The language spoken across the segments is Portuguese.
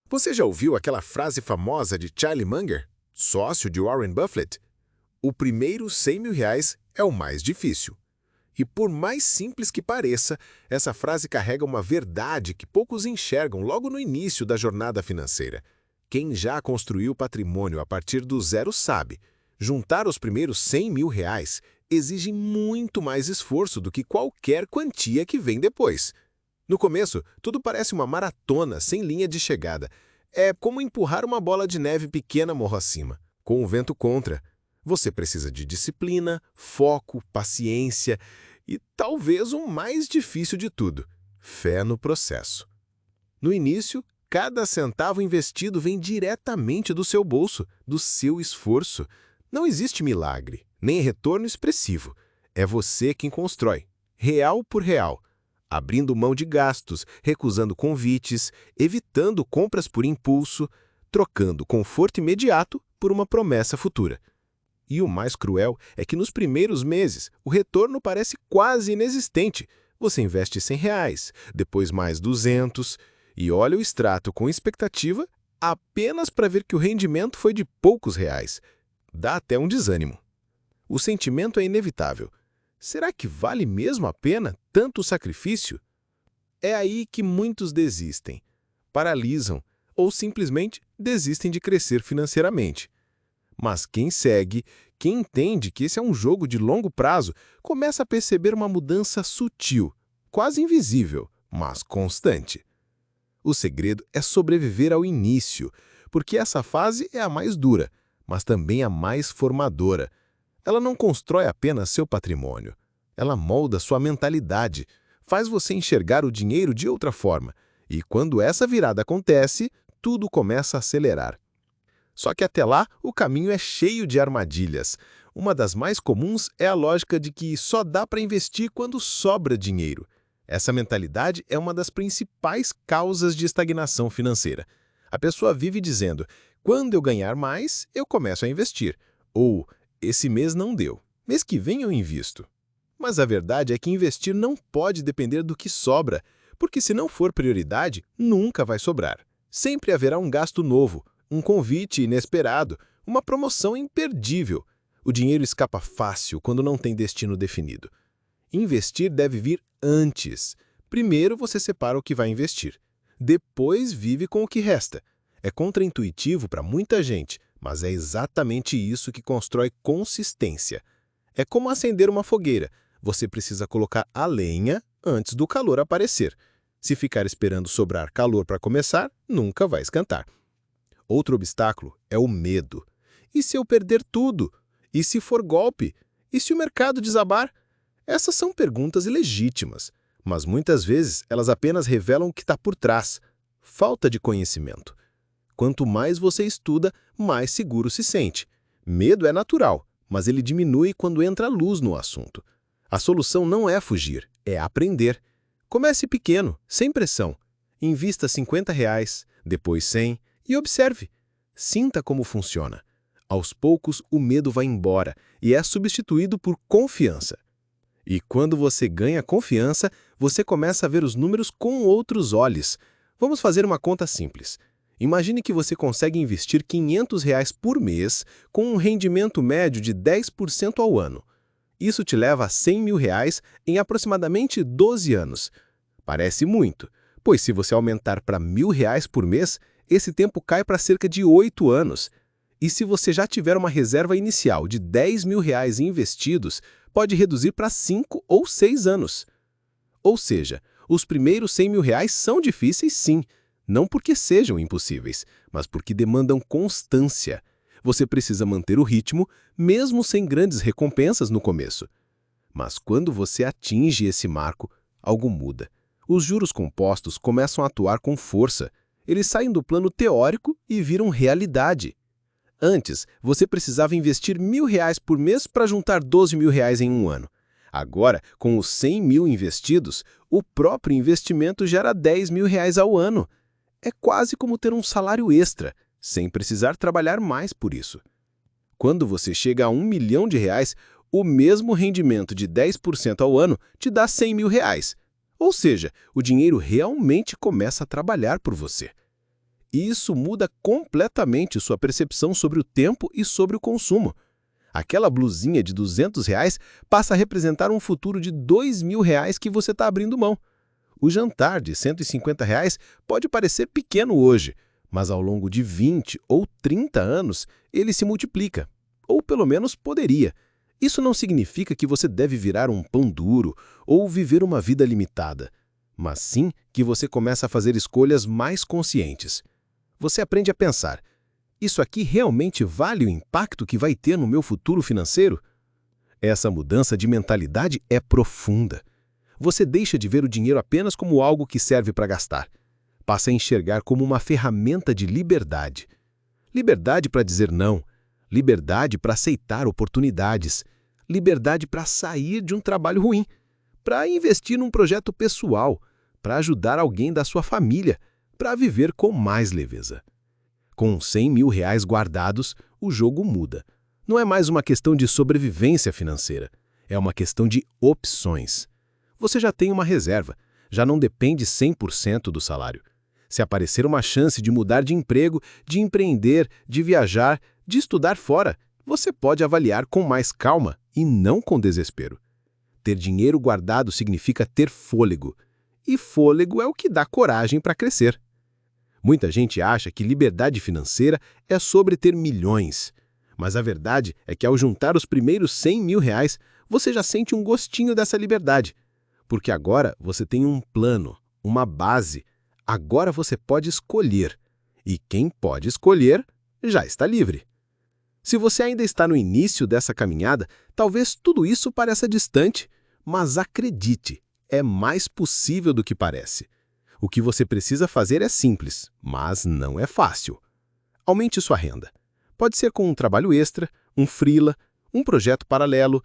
Você já ouviu aquela frase famosa de Charlie Munger, sócio de Warren Buffett? O primeiro 100 mil reais é o mais difícil. E por mais simples que pareça, essa frase carrega uma verdade que poucos enxergam logo no início da jornada financeira. Quem já construiu patrimônio a partir do zero sabe, juntar os primeiros 100 mil reais exige muito mais esforço do que qualquer quantia que vem depois. No começo, tudo parece uma maratona sem linha de chegada. É como empurrar uma bola de neve pequena morro acima, com o vento contra. Você precisa de disciplina, foco, paciência e talvez o mais difícil de tudo, fé no processo. No início, cada centavo investido vem diretamente do seu bolso, do seu esforço. Não existe milagre, nem retorno expressivo. É você quem constrói, real por real, abrindo mão de gastos, recusando convites, evitando compras por impulso, trocando conforto imediato por uma promessa futura. E o mais cruel é que nos primeiros meses o retorno parece quase inexistente. Você investe R$ 100, depois mais 200, e olha o extrato com expectativa apenas para ver que o rendimento foi de poucos reais. Dá até um desânimo. O sentimento é inevitável. Será que vale mesmo a pena tanto sacrifício? É aí que muitos desistem, paralisam ou simplesmente desistem de crescer financeiramente. Mas quem segue, quem entende que esse é um jogo de longo prazo, começa a perceber uma mudança sutil, quase invisível, mas constante. O segredo é sobreviver ao início, porque essa fase é a mais dura, mas também a mais formadora. Ela não constrói apenas seu patrimônio. Ela molda sua mentalidade, faz você enxergar o dinheiro de outra forma. E quando essa virada acontece, tudo começa a acelerar. Só que até lá, o caminho é cheio de armadilhas. Uma das mais comuns é a lógica de que só dá para investir quando sobra dinheiro. Essa mentalidade é uma das principais causas de estagnação financeira. A pessoa vive dizendo, quando eu ganhar mais, eu começo a investir. Ou, esse mês não deu, mês que vem eu invisto. Mas a verdade é que investir não pode depender do que sobra, porque se não for prioridade, nunca vai sobrar. Sempre haverá um gasto novo, um convite inesperado, uma promoção imperdível. O dinheiro escapa fácil quando não tem destino definido. Investir deve vir antes. Primeiro você separa o que vai investir. Depois vive com o que resta. É contraintuitivo para muita gente, mas é exatamente isso que constrói consistência. É como acender uma fogueira. Você precisa colocar a lenha antes do calor aparecer. Se ficar esperando sobrar calor para começar, nunca vai esquentar. Outro obstáculo é o medo. E se eu perder tudo? E se for golpe? E se o mercado desabar? Essas são perguntas ilegítimas, mas muitas vezes elas apenas revelam o que está por trás. Falta de conhecimento. Quanto mais você estuda, mais seguro se sente. Medo é natural, mas ele diminui quando entra luz no assunto. A solução não é fugir, é aprender. Comece pequeno, sem pressão. Invista R$ 50, depois 100 e observe. Sinta como funciona. Aos poucos, o medo vai embora e é substituído por confiança. E quando você ganha confiança, você começa a ver os números com outros olhos. Vamos fazer uma conta simples. Imagine que você consegue investir R$ 500 por mês com um rendimento médio de 10% ao ano. Isso te leva a R$ 100 mil em aproximadamente 12 anos. Parece muito, pois se você aumentar para R$ 1.000 por mês, esse tempo cai para cerca de 8 anos. E se você já tiver uma reserva inicial de R$ 10 mil investidos, pode reduzir para 5 ou 6 anos. Ou seja, os primeiros R$ 100 mil são difíceis sim, não porque sejam impossíveis, mas porque demandam constância. Você precisa manter o ritmo, mesmo sem grandes recompensas no começo. Mas quando você atinge esse marco, algo muda. Os juros compostos começam a atuar com força. Eles saem do plano teórico e viram realidade. Antes, você precisava investir R$ 1.000 por mês para juntar R$ 12 mil em um ano. Agora, com os 100 mil investidos, o próprio investimento gera R$ 10 mil ao ano. É quase como ter um salário extra, sem precisar trabalhar mais por isso. Quando você chega a R$ 1 milhão, o mesmo rendimento de 10% ao ano te dá R$ 100 mil. Ou seja, o dinheiro realmente começa a trabalhar por você. E isso muda completamente sua percepção sobre o tempo e sobre o consumo. Aquela blusinha de R$ 200 passa a representar um futuro de R$ 2.000 que você está abrindo mão. O jantar de R$ 150 pode parecer pequeno hoje, mas ao longo de 20 ou 30 anos ele se multiplica. Ou pelo menos poderia. Isso não significa que você deve virar um pão duro ou viver uma vida limitada, mas sim que você começa a fazer escolhas mais conscientes. Você aprende a pensar: isso aqui realmente vale o impacto que vai ter no meu futuro financeiro? Essa mudança de mentalidade é profunda. Você deixa de ver o dinheiro apenas como algo que serve para gastar. Passa a enxergar como uma ferramenta de liberdade. Liberdade para dizer não, liberdade para aceitar oportunidades, liberdade para sair de um trabalho ruim, para investir num projeto pessoal, para ajudar alguém da sua família, para viver com mais leveza. Com R$ 100.000 guardados, o jogo muda. Não é mais uma questão de sobrevivência financeira, é uma questão de opções. Você já tem uma reserva, já não depende 100% do salário. Se aparecer uma chance de mudar de emprego, de empreender, de viajar, de estudar fora, você pode avaliar com mais calma e não com desespero. Ter dinheiro guardado significa ter fôlego. E fôlego é o que dá coragem para crescer. Muita gente acha que liberdade financeira é sobre ter milhões. Mas a verdade é que ao juntar os primeiros R$ 100.000, você já sente um gostinho dessa liberdade. Porque agora você tem um plano, uma base. Agora você pode escolher. E quem pode escolher já está livre. Se você ainda está no início dessa caminhada, talvez tudo isso pareça distante, mas acredite, é mais possível do que parece. O que você precisa fazer é simples, mas não é fácil. Aumente sua renda. Pode ser com um trabalho extra, um freela, um projeto paralelo.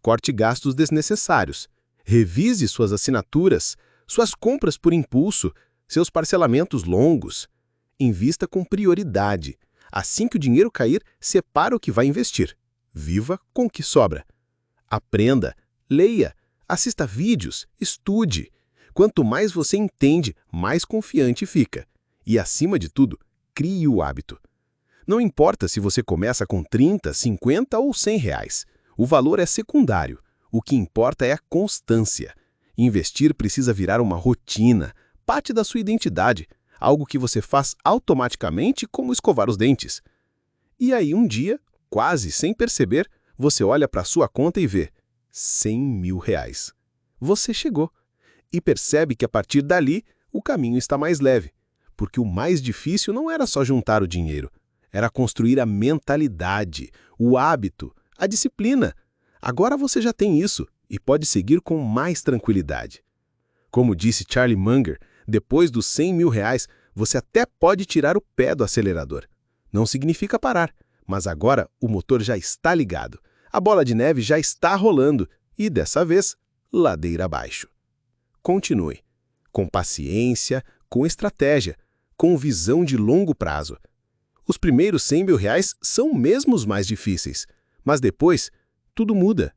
Corte gastos desnecessários. Revise suas assinaturas, suas compras por impulso, seus parcelamentos longos. Invista com prioridade. Assim que o dinheiro cair, separa o que vai investir. Viva com o que sobra. Aprenda, leia, assista vídeos, estude. Quanto mais você entende, mais confiante fica. E, acima de tudo, crie o hábito. Não importa se você começa com 30, 50 ou R$ 100. O valor é secundário. O que importa é a constância. Investir precisa virar uma rotina, parte da sua identidade, algo que você faz automaticamente como escovar os dentes. E aí um dia, quase sem perceber, você olha para sua conta e vê R$ 100.000. Você chegou. E percebe que a partir dali, o caminho está mais leve. Porque o mais difícil não era só juntar o dinheiro, era construir a mentalidade, o hábito, a disciplina. Agora você já tem isso e pode seguir com mais tranquilidade. Como disse Charlie Munger, depois dos R$ 100.000, você até pode tirar o pé do acelerador. Não significa parar, mas agora o motor já está ligado, a bola de neve já está rolando e, dessa vez, ladeira abaixo. Continue, com paciência, com estratégia, com visão de longo prazo. Os primeiros R$ 100.000 são mesmo os mais difíceis, mas depois tudo muda.